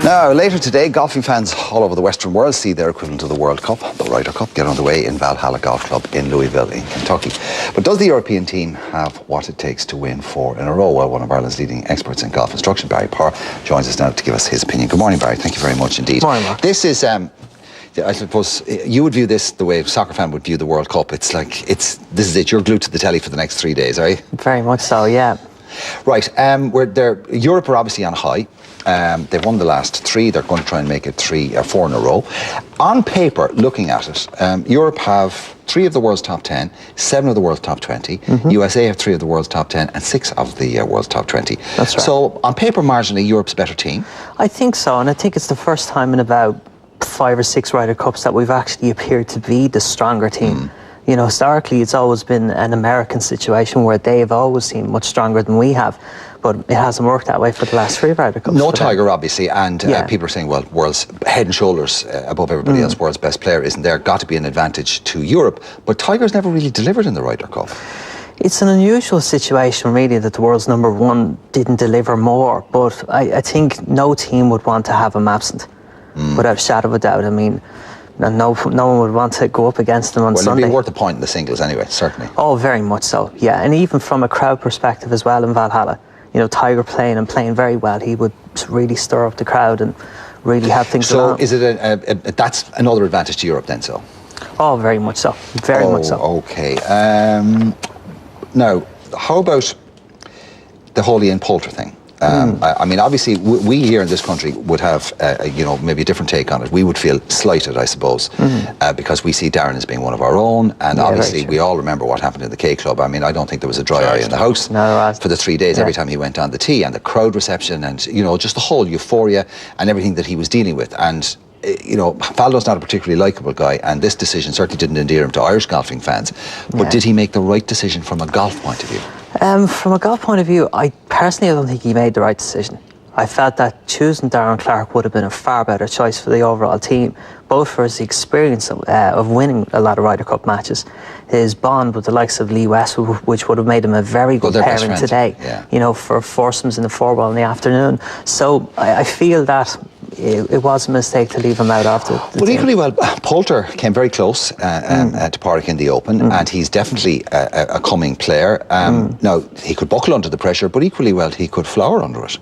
Now, later today, golfing fans all over the Western world see their equivalent of the World Cup, the Ryder Cup, get underway in Valhalla Golf Club in Louisville in Kentucky. But does the European team have what it takes to win 4 in a row? Well, one of Ireland's leading experts in golf instruction, Barry Parr, joins us now to give us his opinion. Good morning, Barry. Thank you very much indeed. Good morning, Mark. This is, I suppose, you would view this the way a soccer fan would view the World Cup. It's like, this is it. You're glued to the telly for the next 3 days, are you? Very much so, yeah. Right, Europe are obviously on high. They've won the last 3. They're going to try and make it 3 or 4 in a row. On paper, looking at it, Europe have 3 of the world's top 10, 7 of the world's top 20. USA have 3 of the world's top 10 and 6 of the world's top 20. That's right. So, on paper, marginally, Europe's a better team. I think so, and I think it's the first time in about 5 or 6 Ryder Cups that we've actually appeared to be the stronger team. You know, historically, it's always been an American situation where they've always seemed much stronger than we have, but it hasn't worked that way for the last 3 Ryder Cups. No Tiger, obviously, and people are saying, well, world's head and shoulders above everybody else, world's best player isn't there, got to be an advantage to Europe, but Tiger's never really delivered in the Ryder Cup. It's an unusual situation, really, that the world's #1 didn't deliver more, but I think no team would want to have him absent, without a shadow of a doubt. I mean, no one would want to go up against them on Sunday. Well, it'd be worth a point in the singles anyway, certainly. Oh, very much so, yeah. And even from a crowd perspective as well in Valhalla, you know, Tiger playing very well, he would really stir up the crowd and really have things So is it that's another advantage to Europe then, so? Oh, very much so, very much so. Okay. Now, how about the whole Ian Poulter thing? I mean, obviously, we here in this country would have, maybe a different take on it. We would feel slighted, I suppose, because we see Darren as being one of our own, and obviously we all remember what happened in the K Club. I mean, I don't think there was a dry eye in the house for the 3 days every time he went on the tee, and the crowd reception, and, you know, just the whole euphoria and everything that he was dealing with. And you know, Faldo's not a particularly likeable guy, and this decision certainly didn't endear him to Irish golfing fans. But did he make the right decision from a golf point of view? From a golf point of view, I don't think he made the right decision. I felt that choosing Darren Clarke would have been a far better choice for the overall team, both for his experience of winning a lot of Ryder Cup matches, his bond with the likes of Lee Westwood, which would have made him a very good pairing today, you know, for foursomes in the 4-ball in the afternoon. So I feel that it was a mistake to leave him out after the But equally well, Poulter came very close to Pádraig in the Open, and he's definitely a coming player. Now, he could buckle under the pressure, but equally well, he could flower under it.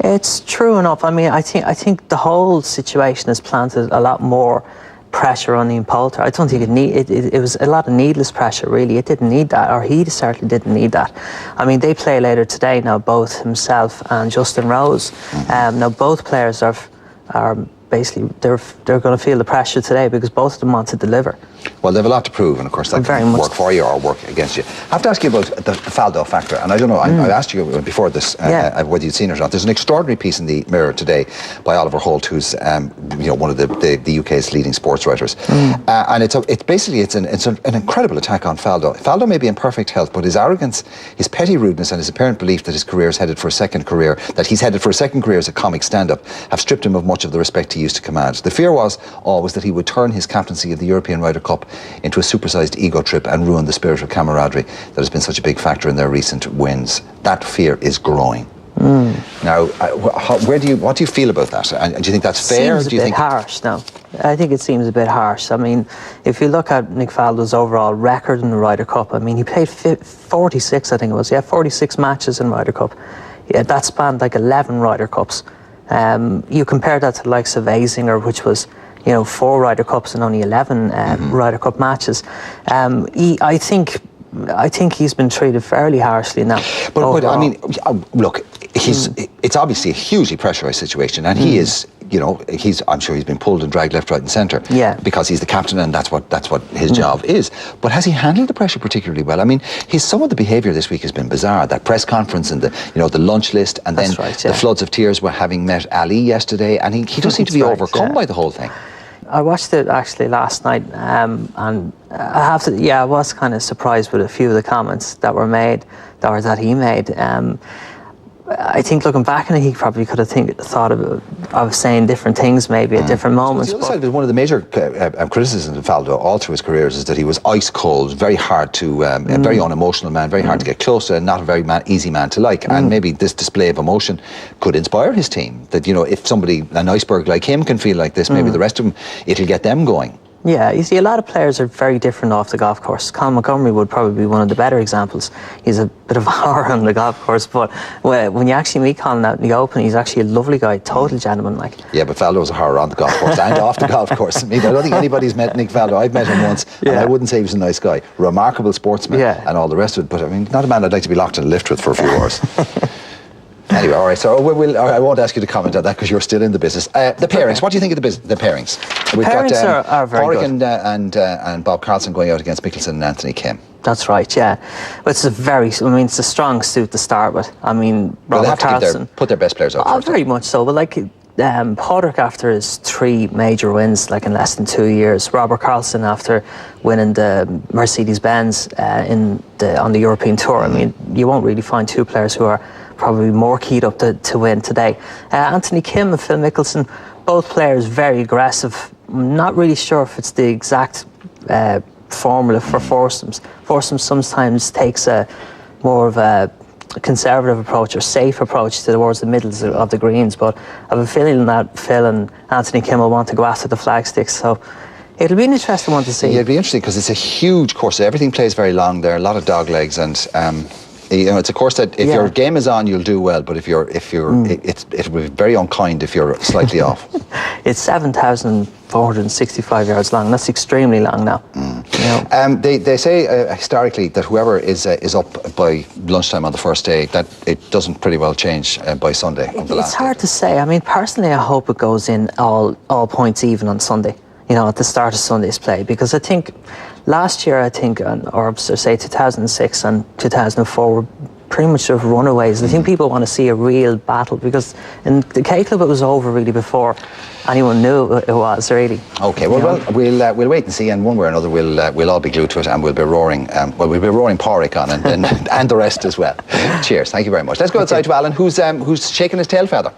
It's true enough. I mean, I think the whole situation has planted a lot more pressure on Ian Poulter. I don't think it was a lot of needless pressure, really. It didn't need that, or he certainly didn't need that. I mean, they play later today now, both himself and Justin Rose. Now, both players are basically, they're going to feel the pressure today because both of them want to deliver. Well, they have a lot to prove, and of course that can work for you or work against you. I have to ask you about the Faldo factor, and I don't know, I asked you before this whether you'd seen it or not. There's an extraordinary piece in the Mirror today by Oliver Holt, who's one of the UK's leading sports writers, and it's basically an incredible attack on Faldo. Faldo may be in perfect health, but his arrogance, his petty rudeness, and his apparent belief that his career is headed for a second career, that he's headed for a second career as a comic stand-up, have stripped him of much of the respect he used to command. The fear was always that he would turn his captaincy of the European Ryder Cup into a supersized ego trip and ruin the spirit of camaraderie that has been such a big factor in their recent wins. That fear is growing. Now, what do you feel about that? And do you think that's fair? Seems a bit harsh now. I think it seems a bit harsh. I mean, if you look at Nick Faldo's overall record in the Ryder Cup, I mean, he played 46, I think it was, 46 matches in Ryder Cup. Yeah, that spanned like 11 Ryder Cups. You compare that to the likes of Azinger, which was, you know, 4 Ryder Cups and only 11 Ryder Cup matches. I think he's been treated fairly harshly now. But I mean, look, it's obviously a hugely pressurised situation, and he is, you know, I'm sure he's been pulled and dragged left, right, and centre. Because he's the captain, and that's what his job is. But has he handled the pressure particularly well? I mean, some of the behaviour this week has been bizarre. That press conference and the lunch list, and then the floods of tears were having met Ali yesterday, and he does seem to be overcome by the whole thing. I watched it actually last night, and I have to, I was kind of surprised with a few of the comments that were made, that he made. I think looking back on it, he probably could have thought of saying different things maybe at different moments. The other side, one of the major criticisms of Faldo all through his careers is that he was ice cold, very hard to, a very unemotional man, very hard to get close to, and not a very easy man to like. And maybe this display of emotion could inspire his team. That, you know, if somebody, an iceberg like him, can feel like this, maybe the rest of them, it'll get them going. Yeah, you see, a lot of players are very different off the golf course. Colin Montgomery would probably be one of the better examples. He's a bit of a horror on the golf course, but when you actually meet Colin out in the open, he's actually a lovely guy, total gentleman. Like. Yeah, but Faldo was a horror on the golf course and off the golf course. I mean, I don't think anybody's met Nick Faldo. I've met him once, and I wouldn't say he was a nice guy. Remarkable sportsman and all the rest of it, but I mean, not a man I'd like to be locked in a lift with for a few hours. Anyway, all right, so I won't ask you to comment on that because you're still in the business. The pairings, what do you think of the pairings? We've got are very good. and Bob Carlson going out against Mickelson and Anthony Kim. That's right, yeah. But it's it's a strong suit to start with. I mean, Robert Carlson put their best players out first. Very much so, but like Padraig after his 3 major wins, like in less than 2 years. Robert Carlson after winning the Mercedes-Benz on the European Tour. I mean, you won't really find 2 players who are probably more keyed up to win today. Anthony Kim and Phil Mickelson, both players very aggressive. I'm not really sure if it's the exact formula for foursomes. Foursomes sometimes takes a more of a conservative approach or safe approach towards the middles of the greens, but I have a feeling that Phil and Anthony Kim will want to go after the flagsticks, so it'll be an interesting one to see. Yeah, it'll be interesting because it's a huge course. Everything plays very long there, a lot of dog legs, and you know, it's a course that if your game is on, you'll do well, but it'll be very unkind if you're slightly off. It's 7,465 yards long. That's extremely long now. You know? They say historically that whoever is up by lunchtime on the first day, that it doesn't pretty well change by Sunday. It's hard to say. I mean, personally, I hope it goes in all points even on Sunday. You know, at the start of Sunday's play, because I think last year, or say 2006 and 2004 were pretty much sort of runaways. I think people want to see a real battle, because in the K Club it was over really before anyone knew it was really. Okay, well, we'll wait and see, and one way or another we'll all be glued to it, and we'll be roaring. We'll be roaring Padraig on, and the rest as well. Cheers! Thank you very much. Let's go outside to Alan, who's shaking his tail feather.